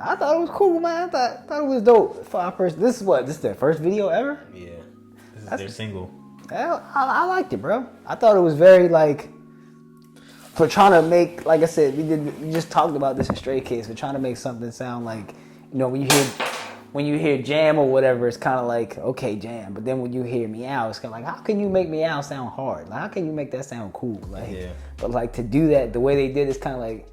I thought it was cool, man. I thought it was dope. For our first, this is their first video ever? Yeah. This is their single. I liked it, bro. I thought it was very like, for trying to make, like I said, we just talked about this in Stray Kids, for trying to make something sound like, you know, when you hear Jam or whatever, it's kind of like, okay, Jam. But then when you hear Meow, it's kind of like, how can you make Meow sound hard? Like, how can you make that sound cool? Like, yeah. But like to do that, the way they did, it's kind of like,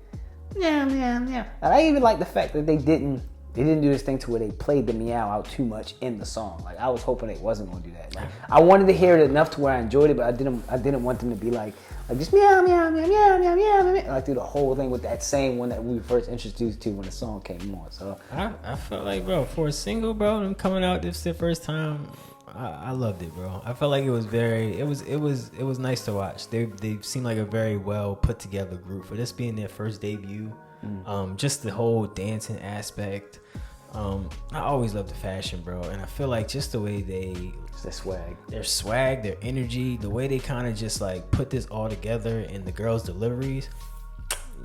yeah. And I even like the fact that they didn't do this thing to where they played the Meow out too much in the song. Like, I was hoping they wasn't gonna do that. Like, I wanted to hear it enough to where I enjoyed it, but I didn't want them to be like just meow, like through the whole thing with that same one that we were first introduced to when the song came on. So I felt like, bro, for a single, bro, them coming out this the first time, I loved it, bro. I felt like it was nice to watch. They seemed like a very well put together group for this being their first debut. Just the whole dancing aspect. I always loved the fashion, bro, and I feel like just the way their swag, their energy, the way they kind of just like put this all together in the girls' deliveries.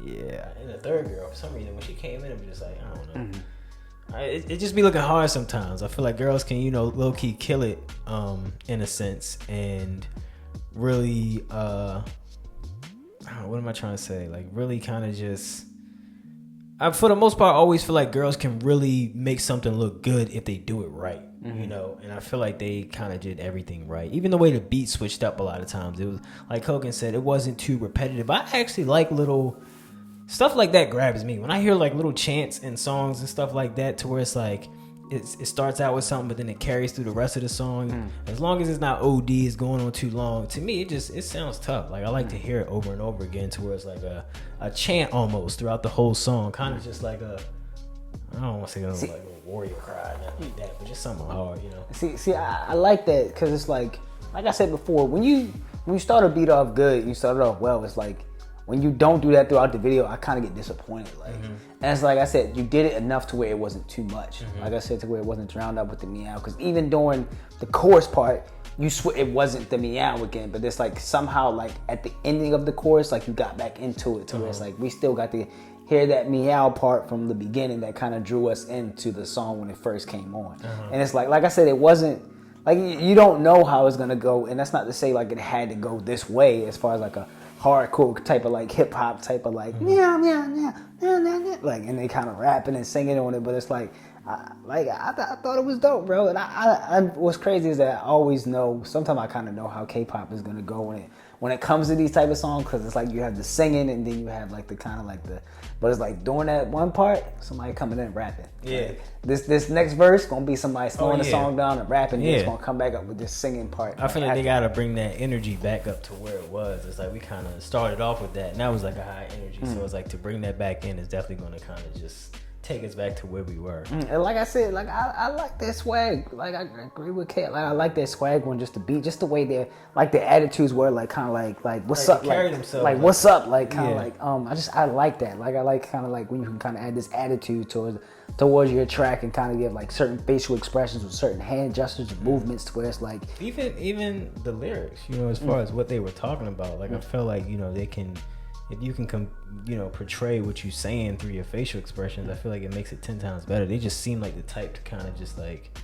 Yeah, and the third girl, for some reason, when she came in, it was just like, I don't know. It just be looking hard sometimes. I feel like girls can, you know, low key kill it, in a sense, and really, I don't know, what am I trying to say? Like, really kind of just. For the most part, I always feel like girls can really make something look good if they do it right, you know? And I feel like they kind of did everything right. Even the way the beat switched up a lot of times. It was, like Hogan said, it wasn't too repetitive. I actually like little... Stuff like that grabs me. When I hear like little chants and songs and stuff like that to where it's like... It starts out with something, but then it carries through the rest of the song. As long as it's not OD, it's going on too long. To me, it sounds tough. Like, I like to hear it over and over again to where it's like a chant almost throughout the whole song. Kind of just like I don't want to say like a warrior cry, nothing like that, but just something hard, you know. See, I like that because it's like I said before, when you start a beat off good, you start it off well. It's like when you don't do that throughout the video, I kind of get disappointed. Like, and it's like I said, you did it enough to where it wasn't too much. Like I said, to where it wasn't drowned out with the meow. Because even during the chorus part, it wasn't the meow again, but it's like somehow like at the ending of the chorus, like you got back into it to where it's like we still got to hear that meow part from the beginning that kind of drew us into the song when it first came on. And it's like I said, it wasn't like you don't know how it's gonna go, and that's not to say like it had to go this way as far as like a hardcore type of like hip hop type of like meow meow meow meow meow meow, like, and they kind of rapping and singing on it, but it's like I thought it was dope, bro. And I what's crazy is that I always know. Sometimes I kind of know how K-pop is gonna go when it comes to these type of songs, because it's like you have the singing and then you have like the kind of like the, but it's like during that one part, somebody coming in and rapping. Yeah. Like, this next verse gonna be somebody slowing the song down and rapping. And it's gonna come back up with this singing part. I feel like they gotta bring that energy back up to where it was. It's like we kind of started off with that, and that was like a high energy. So it's like to bring that back in is definitely gonna kind of just take us back to where we were. And like I said, like I like that swag. Like I agree with Kate. Like I like that swag one, just the beat, just the way they're like the attitudes were like kind of like what's up, like what's up, like kind of like I like that. Like I like kind of like when you can kind of add this attitude towards your track and kind of give like certain facial expressions with certain hand gestures and movements to where it's like even the lyrics, you know, as far as what they were talking about. Like I felt like, you know, they can. If you can, you know, portray what you're saying through your facial expressions, I feel like it makes it 10 times better. They just seem like the type to kind of just like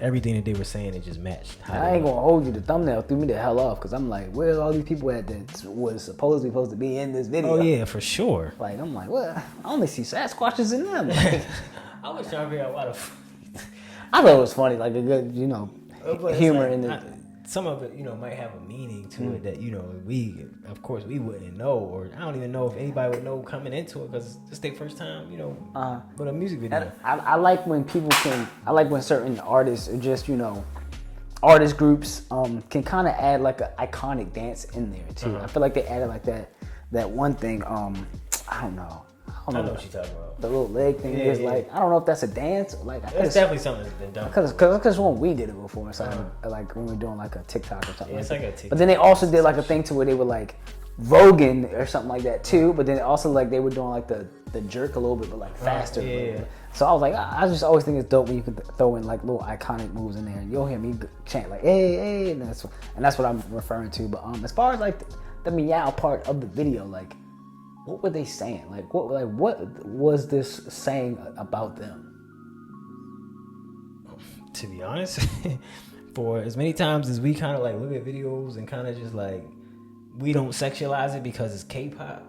everything that they were saying, it just matched. I ain't gonna hold you. The thumbnail threw me the hell off because I'm like, where's all these people that was supposed to be in this video? Oh yeah, for sure. Like I'm like, what? I only see Sasquatches in them. Like, I was trying to figure out why the. I thought it was funny, like a good, you know, humor in it. Some of it, you know, might have a meaning to it that, you know, of course, we wouldn't know, or I don't even know if anybody would know coming into it because it's their first time, you know, with a music video. I like when I like when certain artists or just, you know, artist groups can kind of add like an iconic dance in there too. I feel like they added like that one thing. I don't know. I know what you're talking about. The little leg thing is like, I don't know if that's a dance or like. It's definitely something that's been done. Because when we did it before, so like when we were doing like a TikTok or something. Yeah, it's like a TikTok. But then they also did like a thing to where they were like Vogan or something like that too. But then also like they were doing like the jerk a little bit, but like faster. Yeah. So I was like, I just always think it's dope when you can throw in like little iconic moves in there, and you'll hear me chant like, hey, and that's what I'm referring to. But as far as like the meow part of the video, like what were they saying? Like what was this saying about them? To be honest, for as many times as we kind of like look at videos and kind of just like we don't sexualize it because it's K-pop.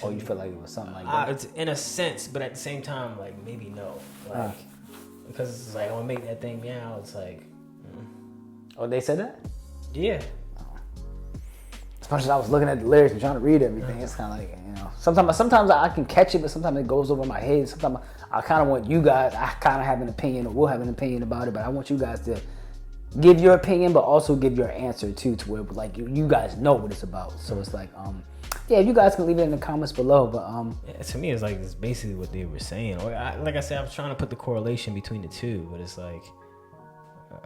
Oh, you feel like it was something like that? It's in a sense, but at the same time, like maybe no, like because it's like I want to make that thing meow. It's like, Oh, they said that? yeah. As much as I was looking at the lyrics and trying to read everything, it's kind of like, you know, sometimes I can catch it, but sometimes it goes over my head. Sometimes I kind of want you guys, I kind of have an opinion, or we'll have an opinion about it, but I want you guys to give your opinion, but also give your answer too, to where like you guys know what it's about. So it's like, yeah, you guys can leave it in the comments below, but Yeah, to me, it's like it's basically what they were saying. Or like I said, I was trying to put the correlation between the two, but it's like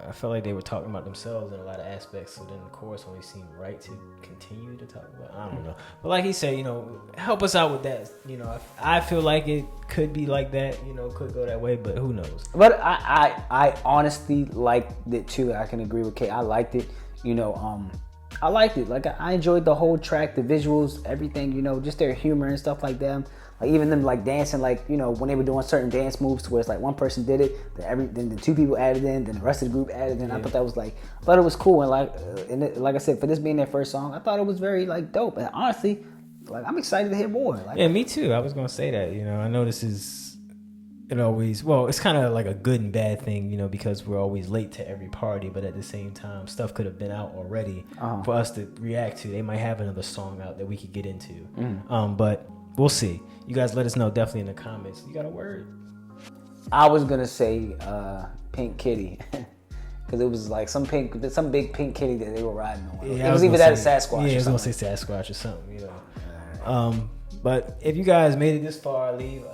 I felt like they were talking about themselves in a lot of aspects. So then the chorus only seemed right to continue to talk about. I don't know, but like he said, you know, help us out with that. You know, I feel like it could be like that. You know, could go that way, but who knows? But I honestly liked it too. I can agree with Kay. I liked it. You know, I liked it. Like I enjoyed the whole track, the visuals, everything. You know, just their humor and stuff like that. Like even them like dancing, like, you know, when they were doing certain dance moves, to where it's like one person did it, then the two people added in, then the rest of the group added in. I thought that was like, I thought it was cool, and like I said, for this being their first song, I thought it was very like dope. And honestly, like I'm excited to hear more. Like, Yeah, me too. I was gonna say that. You know, I know this is it always. Well, it's kind of like a good and bad thing, you know, because we're always late to every party, but at the same time, stuff could have been out already for us to react to. They might have another song out that we could get into, but we'll see. You guys let us know definitely in the comments. You got a word? I was gonna say Pink Kitty. Because it was like some big pink kitty that they were riding on. Yeah, it was either that or Sasquatch. Yeah, I was gonna say Sasquatch or something, you know. But if you guys made it this far, leave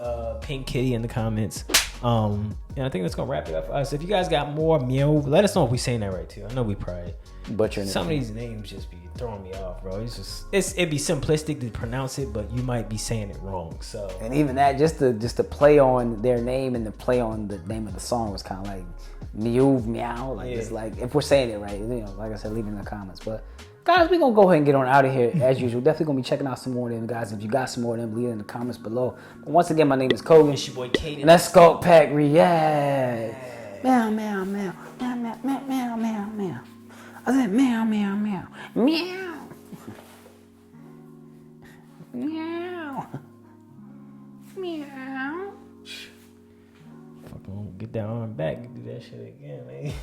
Pink Kitty in the comments. And I think that's gonna wrap it up for us. If you guys got more MEOVV, let us know if we saying that right too. I know we probably butchering some of these names just be throwing me off, bro. It'd be simplistic to pronounce it, but you might be saying it wrong. So and even that, just to play on their name and to play on the name of the song was kind of like MEOVV MEOW. Like it's like if we're saying it right, you know, like I said, leave it in the comments. But guys, we're gonna go ahead and get on out of here as usual. Definitely gonna be checking out some more of them, guys. If you got some more of them, leave it in the comments below. But once again, my name is Kogan. it's your boy Kaden. And that's SkulkPack React. Meow, meow, meow, meow, meow, meow, meow, meow, meow. I said meow, meow, meow, meow, meow, meow. Fucking get that arm back and do that shit again, man.